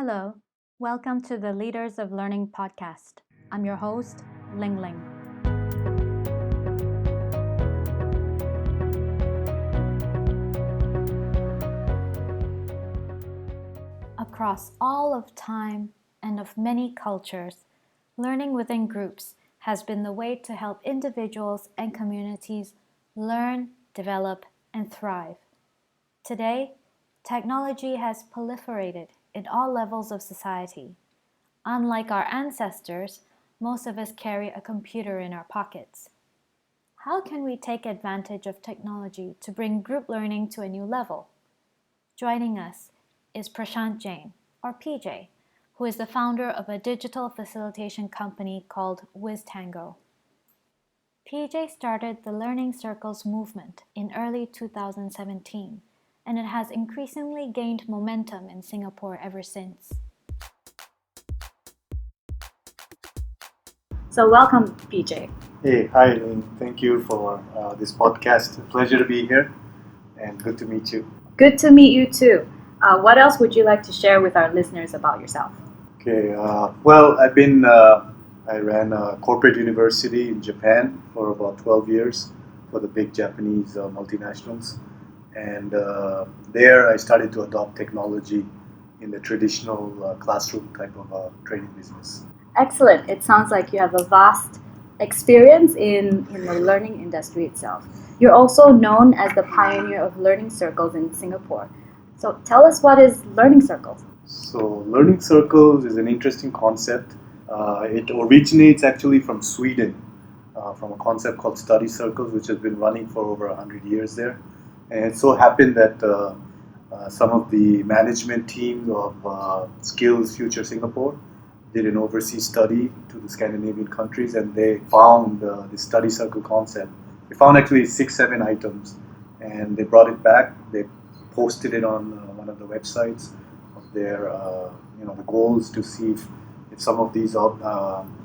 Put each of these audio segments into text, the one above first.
Hello, welcome to the Leaders of Learning podcast. I'm your host, Ling Ling. Across all of time and of many cultures, learning within groups has been the way to help individuals and communities learn, develop, and thrive. Today, technology has proliferated in all levels of society. Unlike our ancestors, most of us carry a computer in our pockets. How can we take advantage of technology to bring group learning to a new level? Joining us is Prashant Jain, or PJ, who is the founder of a digital facilitation company called WizTango. PJ started the Learning Circles movement in early 2017, and it has increasingly gained momentum in Singapore ever since. So welcome, PJ. Hey, hi, Lynn. Thank you for this podcast. Pleasure to be here and good to meet you. Good to meet you too. What else would you like to share with our listeners about yourself? Okay, I ran a corporate university in Japan for about 12 years for the big Japanese multinationals. And there I started to adopt technology in the traditional classroom type of training business. Excellent. It sounds like you have a vast experience in the learning industry itself. You're also known as the pioneer of learning circles in Singapore. So tell us, what is learning circles? So learning circles is an interesting concept. It originates actually from Sweden, from a concept called study circles, which has been running for over 100 years there. And it so happened that some of the management teams of Skills Future Singapore did an overseas study to the Scandinavian countries, and they found the study circle concept. They found actually 6-7 items, and they brought it back. They posted it on one of the websites of their the goals to see if some of these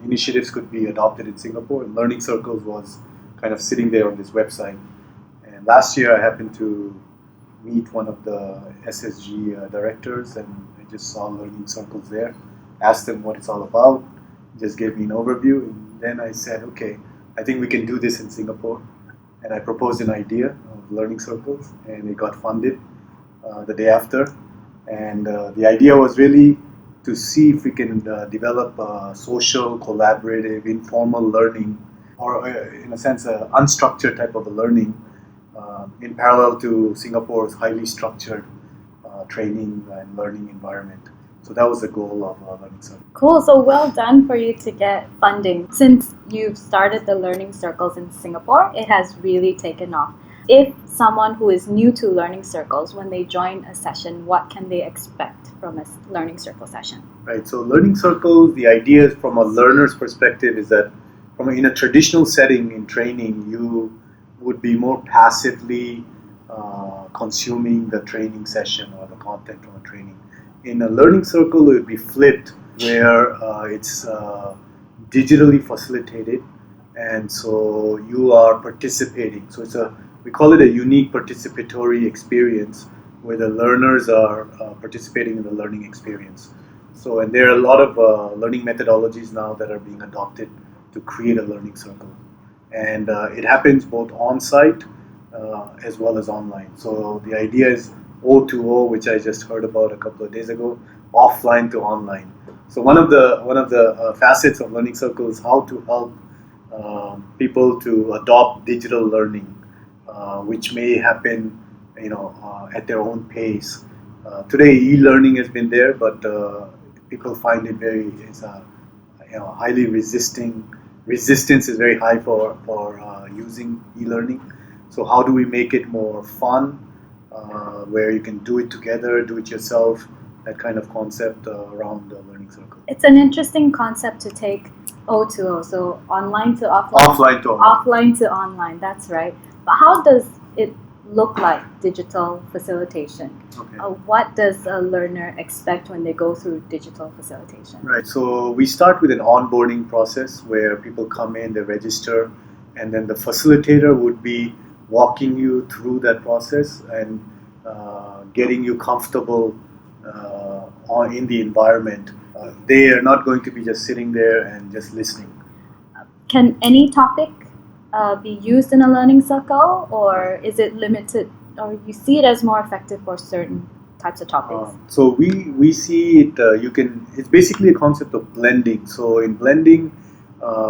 initiatives could be adopted in Singapore. And Learning Circles was kind of sitting there on this website. And last year I happened to meet one of the SSG directors, and I just saw Learning Circles there. Asked them what it's all about, just gave me an overview, and then I said, okay, I think we can do this in Singapore. And I proposed an idea of learning circles, and it got funded the day after. And the idea was really to see if we can develop social, collaborative, informal learning, or in a sense, an unstructured type of a learning in parallel to Singapore's highly structured training and learning environment. So that was the goal of Learning Circles. Cool. So well done for you to get funding. Since you've started the Learning Circles in Singapore, it has really taken off. If someone who is new to Learning Circles, when they join a session, what can they expect from a Learning Circle session? Right. So Learning Circles, the idea is from a learner's perspective is that in a traditional setting in training, you would be more passively consuming the training session or the content from a training. In a learning circle, it would be flipped, where it's digitally facilitated, and so you are participating. So we call it a unique participatory experience, where the learners are participating in the learning experience. So, and there are a lot of learning methodologies now that are being adopted to create a learning circle, and it happens both on-site as well as online. So the idea is O2O, which I just heard about a couple of days ago, offline to online. So one of the facets of Learning Circle is how to help people to adopt digital learning, which may happen, at their own pace. Today, e-learning has been there, but people find it highly resisting. Resistance is very high for using e-learning. So how do we make it more fun? Where you can do it together, do it yourself, that kind of concept around the learning circle. It's an interesting concept to take O2O, so online to offline. Offline to online. Offline to online, that's right. But how does it look like, digital facilitation? Okay. What does a learner expect when they go through digital facilitation? Right, so we start with an onboarding process where people come in, they register, and then the facilitator would be walking you through that process and getting you comfortable in the environment. They are not going to be just sitting there and just listening. Can any topic be used in a learning circle, or is it limited, or you see it as more effective for certain types of topics? So we see it. It's basically a concept of blending. So in blending,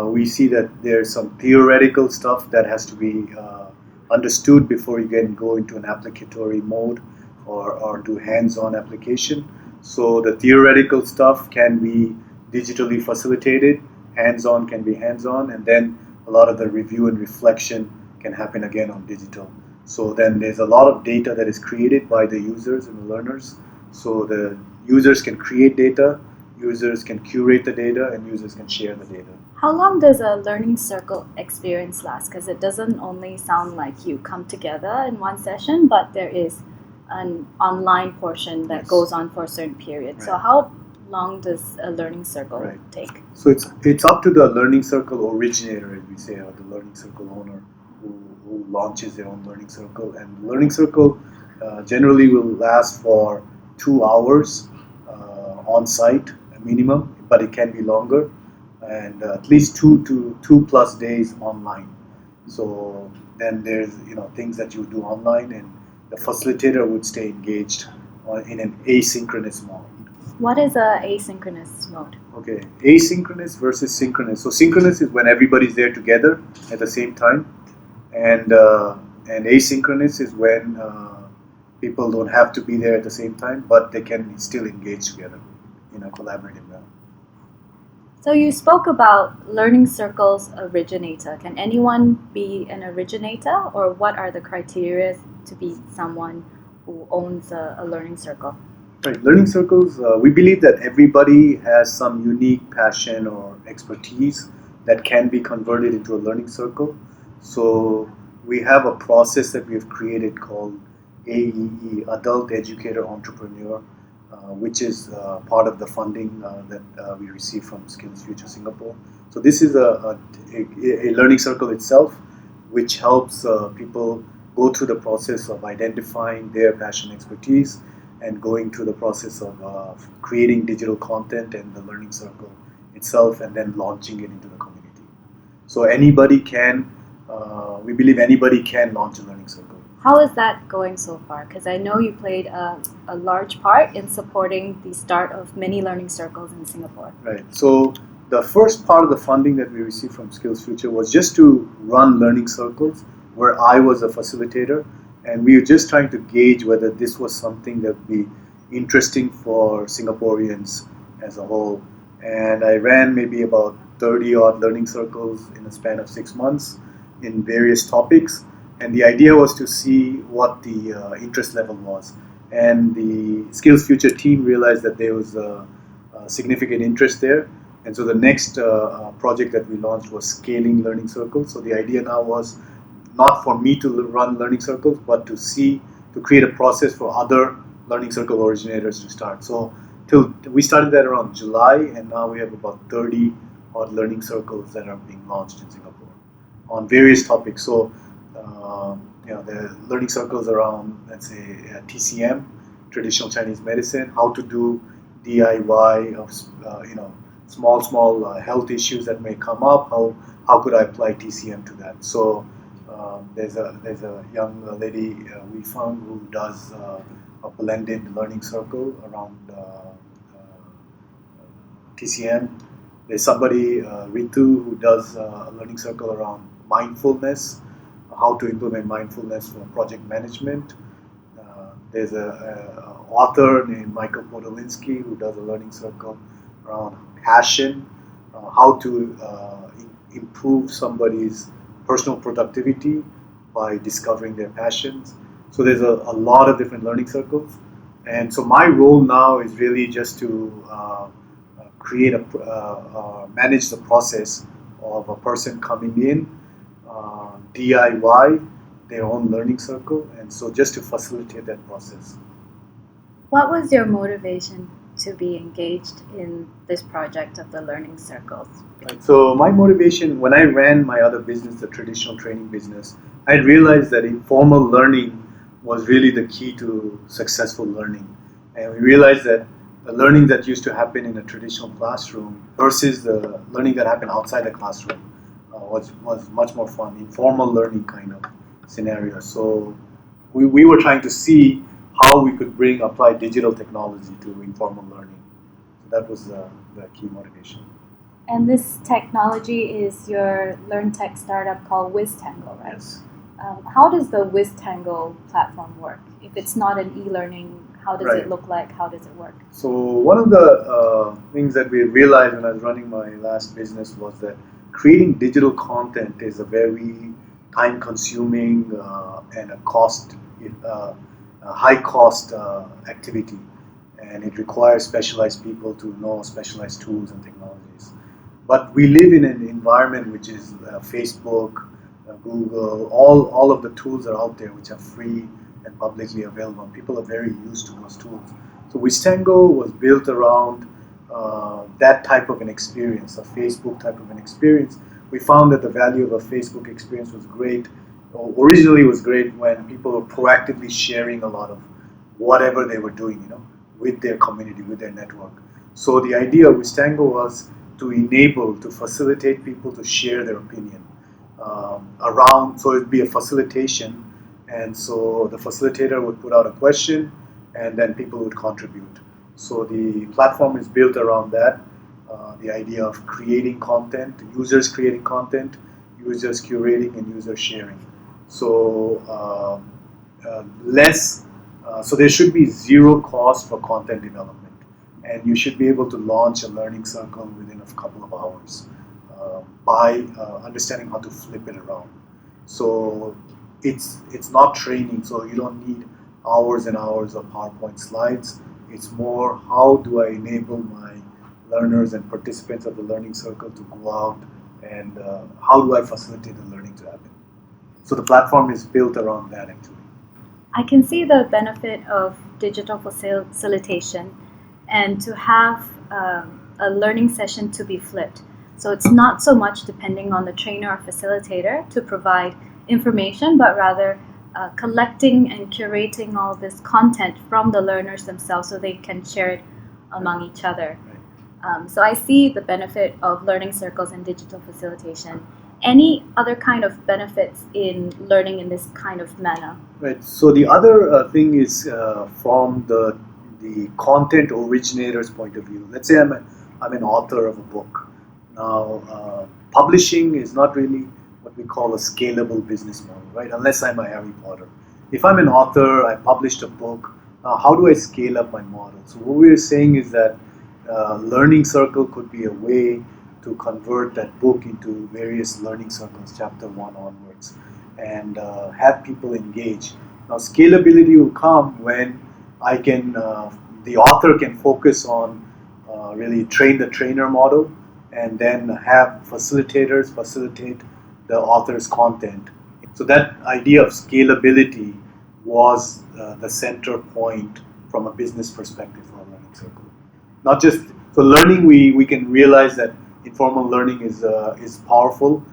we see that there's some theoretical stuff that has to be understood before you can go into an applicatory mode or do hands-on application. So the theoretical stuff can be digitally facilitated, hands-on can be hands-on, and then a lot of the review and reflection can happen again on digital. So then there's a lot of data that is created by the users and the learners. So the users can create data, users can curate the data, and users can share the data. How long does a learning circle experience last? Because it doesn't only sound like you come together in one session, but there is an online portion that goes on for a certain period. Right. So how long does a learning circle take? So it's up to the learning circle originator, as we say, or the learning circle owner who launches their own learning circle. And the learning circle generally will last for 2 hours on site, a minimum, but it can be longer, and at least 2+ days online. So then there's things that you do online, and the facilitator would stay engaged in an asynchronous mode. What is a asynchronous mode? Okay, asynchronous versus synchronous. So synchronous is when everybody's there together at the same time, and asynchronous is when people don't have to be there at the same time, but they can still engage together in a collaborative manner. So you spoke about learning circles originator. Can anyone be an originator, or what are the criteria to be someone who owns a learning circle? Right, learning circles, we believe that everybody has some unique passion or expertise that can be converted into a learning circle. So we have a process that we have created called AEE, Adult Educator Entrepreneur, which is part of the funding that we receive from Skills Future Singapore. So this is a learning circle itself, which helps people go through the process of identifying their passion expertise and going through the process of creating digital content and the learning circle itself, and then launching it into the community. So anybody can, we believe anybody can launch a learning circle. How is that going so far? Because I know you played a large part in supporting the start of many learning circles in Singapore. Right. So the first part of the funding that we received from Skills Future was just to run learning circles, where I was a facilitator, and we were just trying to gauge whether this was something that would be interesting for Singaporeans as a whole. And I ran maybe about 30 odd learning circles in a span of 6 months in various topics. And the idea was to see what the interest level was. And the Skills Future team realized that there was a significant interest there. And so the next project that we launched was scaling learning circles. So the idea now was not for me to run learning circles, but to create a process for other learning circle originators to start. So we started that around July, and now we have about 30 odd learning circles that are being launched in Singapore on various topics. So the learning circles around, let's say, TCM, traditional Chinese medicine, how to do DIY of small health issues that may come up. How could I apply TCM to that? So there's a young lady we found who does a blended learning circle around TCM. There's somebody, Ritu, who does a learning circle around mindfulness, how to implement mindfulness for project management. There's an author named Michael Podolinsky who does a learning circle around passion, how to improve somebody's personal productivity by discovering their passions. So there's a lot of different learning circles. And so my role now is really just to create manage the process of a person coming in, DIY their own learning circle, and so just to facilitate that process. What was your motivation to be engaged in this project of the learning circles? Right. So my motivation, when I ran my other business, the traditional training business, I realized that informal learning was really the key to successful learning. And we realized that the learning that used to happen in a traditional classroom versus the learning that happened outside the classroom was much more fun, informal learning kind of scenario. So we were trying to see how we could apply digital technology to informal learning. So that was the key motivation. And this technology is your LearnTech startup called WizTango, right? Yes. How does the WizTango platform work? If it's not an e-learning, how does it look like? How does it work? So one of the things that we realized when I was running my last business was that creating digital content is a very time-consuming and a high-cost activity, and it requires specialized people to know specialized tools and technologies. But we live in an environment which is Facebook, Google, all of the tools are out there which are free and publicly available. People are very used to those tools. So WizTango was built around that type of an experience, a Facebook type of an experience. We found that the value of a Facebook experience was great. Originally, it was great when people were proactively sharing a lot of whatever they were doing, with their community, with their network. So the idea of WizTango was to facilitate people to share their opinion around. So it'd be a facilitation, and so the facilitator would put out a question, and then people would contribute. So the platform is built around that. The idea of creating content, users creating content, users curating, and users sharing. So so there should be zero cost for content development, and you should be able to launch a learning circle within a couple of hours by understanding how to flip it around. So it's not training, so you don't need hours and hours of PowerPoint slides. It's more, how do I enable my learners and participants of the learning circle to go out, and how do I facilitate the learning to happen? So the platform is built around that, actually. I can see the benefit of digital facilitation and to have a learning session to be flipped. So it's not so much depending on the trainer or facilitator to provide information, but rather collecting and curating all this content from the learners themselves so they can share it among each other. So I see the benefit of learning circles and digital facilitation. Any other kind of benefits in learning in this kind of manner? Right. So the other thing is from the content originator's point of view. Let's say I'm an author of a book. Now, publishing is not really what we call a scalable business model, right? Unless I'm a Harry Potter. If I'm an author, I published a book. How do I scale up my model? So what we're saying is that learning circle could be a way to convert that book into various learning circles, chapter 1 onwards, and have people engage. Now, scalability will come when the author can focus on really train the trainer model, and then have facilitators facilitate the author's content. So that idea of scalability was the center point from a business perspective for a learning circle. Not just for learning, we can realize that informal learning is powerful,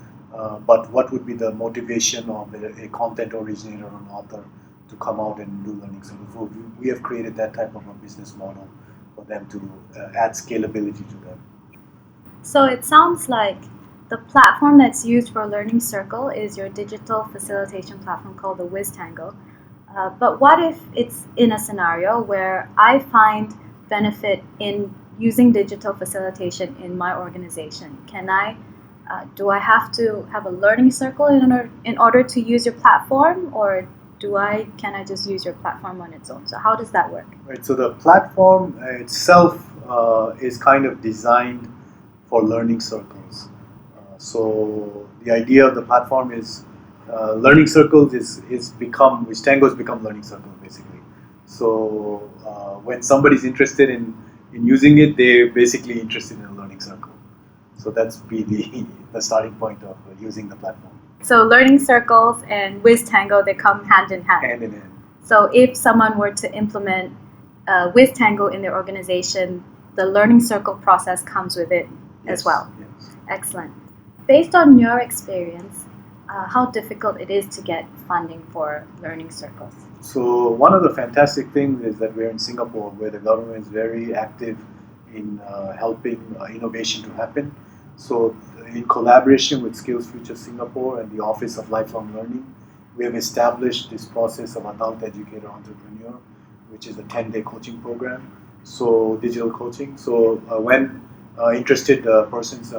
but what would be the motivation of a content originator or an author to come out and do learning circles? So we have created that type of a business model for them to add scalability to them. So it sounds like the platform that's used for Learning Circle is your digital facilitation platform called the WizTango. But what if it's in a scenario where I find benefit in using digital facilitation in my organization? Do I have to have a learning circle in order to use your platform, or can I just use your platform on its own? So how does that work? Right. So the platform itself is kind of designed for learning circles. So the idea of the platform is learning circles WizTango has become learning circles basically. So when somebody's interested in using it, they're basically interested in a learning circle. So that's be the starting point of using the platform. So learning circles and WizTango, they come hand in hand. Hand in hand. So if someone were to implement WizTango in their organization, the learning circle process comes with it as well. Yes. Excellent. Based on your experience, how difficult it is to get funding for learning circles? So one of the fantastic things is that we're in Singapore, where the government is very active in helping innovation to happen. So in collaboration with Skills Future Singapore and the Office of Lifelong Learning, we have established this process of Adult Educator Entrepreneur, which is a 10-day coaching program. So digital coaching. So when interested persons,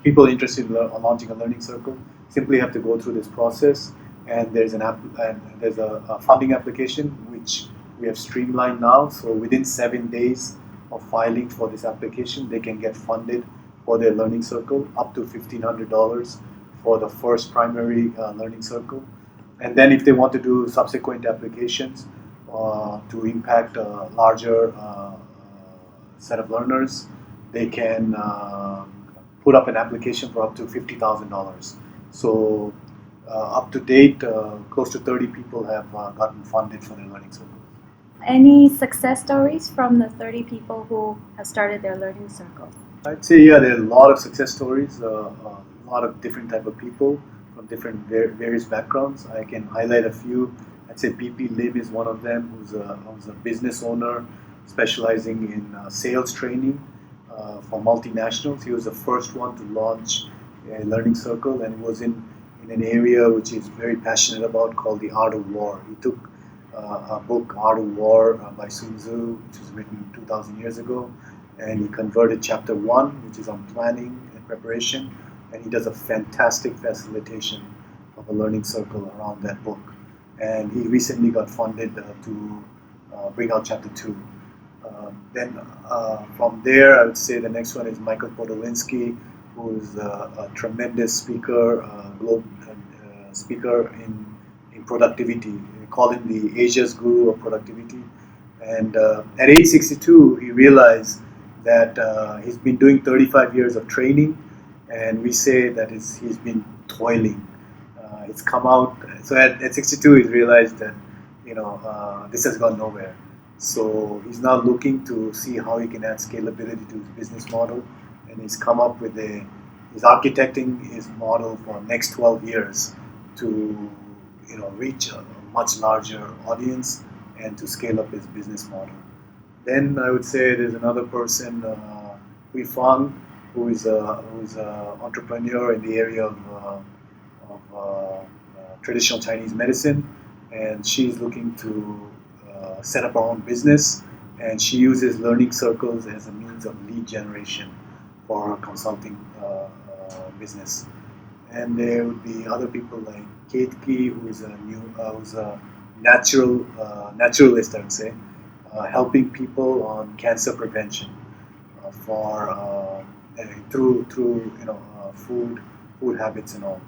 people interested in launching a learning circle, simply have to go through this process, and there's a funding application which we have streamlined now. So within 7 days of filing for this application, they can get funded for their learning circle up to $1,500 for the first primary learning circle, and then if they want to do subsequent applications to impact a larger set of learners, they can put up an application for up to $50,000. So up to date, close to 30 people have gotten funded for their learning circle. Any success stories from the 30 people who have started their learning circle? I'd say, yeah, there are a lot of success stories, a lot of different type of people from different various backgrounds. I can highlight a few. I'd say PP Lim is one of them, who's a business owner specializing in sales training for multinationals. He was the first one to launch a learning circle, and it was in an area which he's very passionate about, called the Art of War. He took a book, Art of War, by Sun Tzu, which was written 2,000 years ago, and he converted chapter 1, which is on planning and preparation, and he does a fantastic facilitation of a learning circle around that book. And he recently got funded to bring out chapter 2. Then from there, I would say the next one is Michael Podolinsky, who is a tremendous speaker, speaker in productivity. We call him the Asia's guru of productivity. And at age 62, he realized that he's been doing 35 years of training, and we say that he's been toiling. It's come out. So at 62, he's realized that this has gone nowhere. So he's now looking to see how he can add scalability to his business model, and he's come up with he's architecting his model for the next 12 years to reach a much larger audience and to scale up his business model. Then I would say there's another person, Hui Fang, who is an entrepreneur in the area of traditional Chinese medicine, and she's looking to set up her own business, and she uses learning circles as a means of lead generation for her consulting business. And there would be other people like Kate Key, who's a naturalist, I would say, helping people on cancer prevention through food habits and all.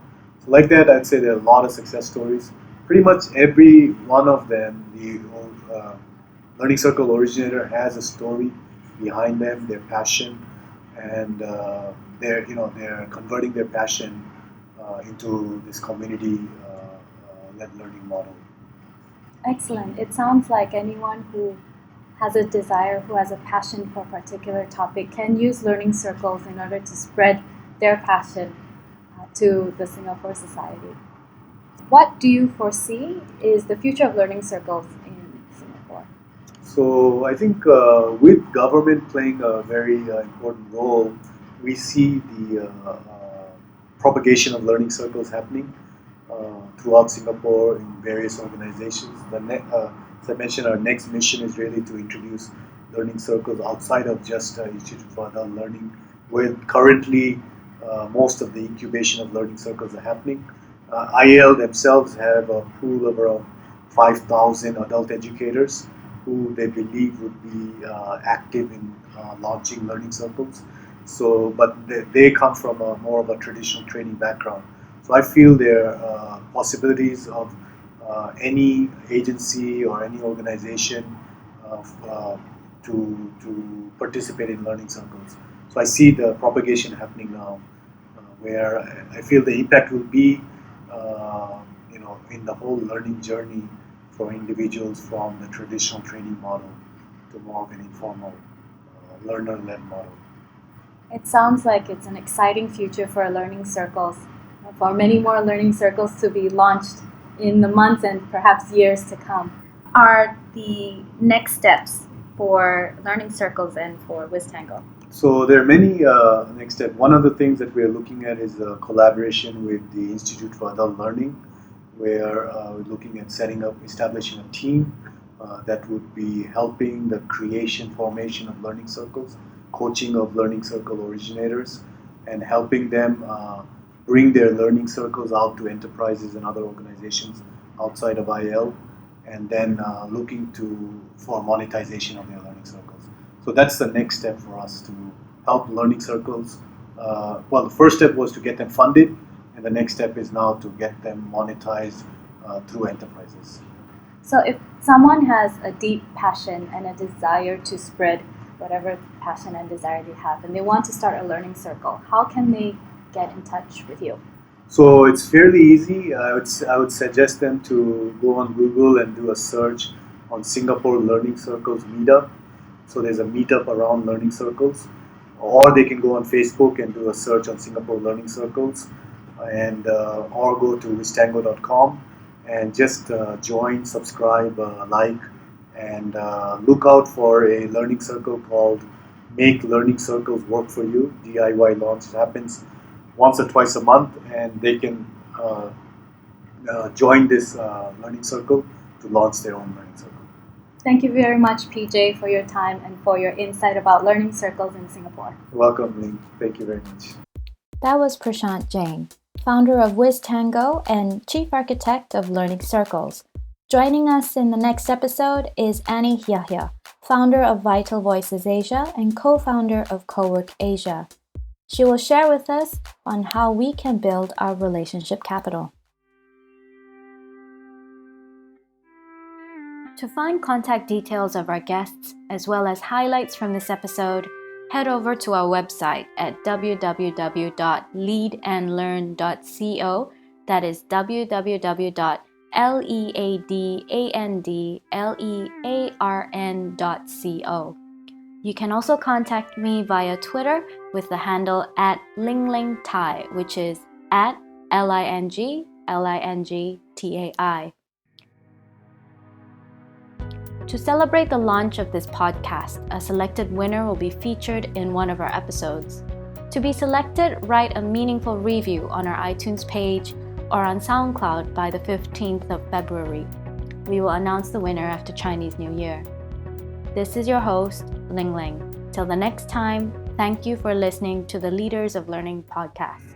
So like that, I'd say there are a lot of success stories. Pretty much every one of them, the Learning Circle originator has a story behind them, their passion, and they're converting their passion into this community-led learning model. Excellent. It sounds like anyone who has a desire, who has a passion for a particular topic, can use learning circles in order to spread their passion to the Singapore society. What do you foresee is the future of learning circles in Singapore? So I think with government playing a very important role, we see the propagation of learning circles happening throughout Singapore in various organizations. As I mentioned, our next mission is really to introduce learning circles outside of just Institute for Adult Learning, where currently most of the incubation of learning circles are happening. IAL themselves have a pool of around 5,000 adult educators who they believe would be active in launching learning circles. So, but they come from more of a traditional training background. So I feel there are possibilities of any agency or any organization to participate in learning circles. So I see the propagation happening now, where I feel the impact will be in the whole learning journey for individuals from the traditional training model to more of an informal learner-led model. It sounds like it's an exciting future for learning circles, for many more learning circles to be launched in the months and perhaps years to come. are the next steps for learning circles and for WizTango? So there are many next steps. One of the things that we are looking at is a collaboration with the Institute for Adult Learning, where we're looking at establishing a team that would be helping the formation of learning circles, coaching of learning circle originators, and helping them bring their learning circles out to enterprises and other organizations outside of IL, and then looking for monetization of their learning circles. So that's the next step for us to help learning circles. Well, the first step was to get them funded, and the next step is now to get them monetized through enterprises. So if someone has a deep passion and a desire to spread whatever passion and desire they have, and they want to start a learning circle, how can they get in touch with you? So it's fairly easy. I would suggest them to go on Google and do a search on Singapore Learning Circles Meetup. So there's a meetup around learning circles, or they can go on Facebook and do a search on Singapore Learning Circles, and or go to wiztango.com and just join, subscribe, like, and look out for a learning circle called Make Learning Circles Work For You. DIY launch happens once or twice a month, and they can join this learning circle to launch their own learning circle. Thank you very much, PJ, for your time and for your insight about learning circles in Singapore. You're welcome, Ling. Thank you very much. That was Prashant Jain, founder of WizTango and chief architect of Learning Circles. Joining us in the next episode is Annie Yahya, founder of Vital Voices Asia and co-founder of Cowork Asia. She will share with us on how we can build our relationship capital. To find contact details of our guests, as well as highlights from this episode, head over to our website at www.leadandlearn.co. That is www.leadandlearn.co. You can also contact me via Twitter with the handle @linglingtai, which is @LINGLINGTAI. To celebrate the launch of this podcast, a selected winner will be featured in one of our episodes. To be selected, write a meaningful review on our iTunes page or on SoundCloud by the 15th of February. We will announce the winner after Chinese New Year. This is your host, Ling Ling. Till the next time, thank you for listening to the Leaders of Learning podcast.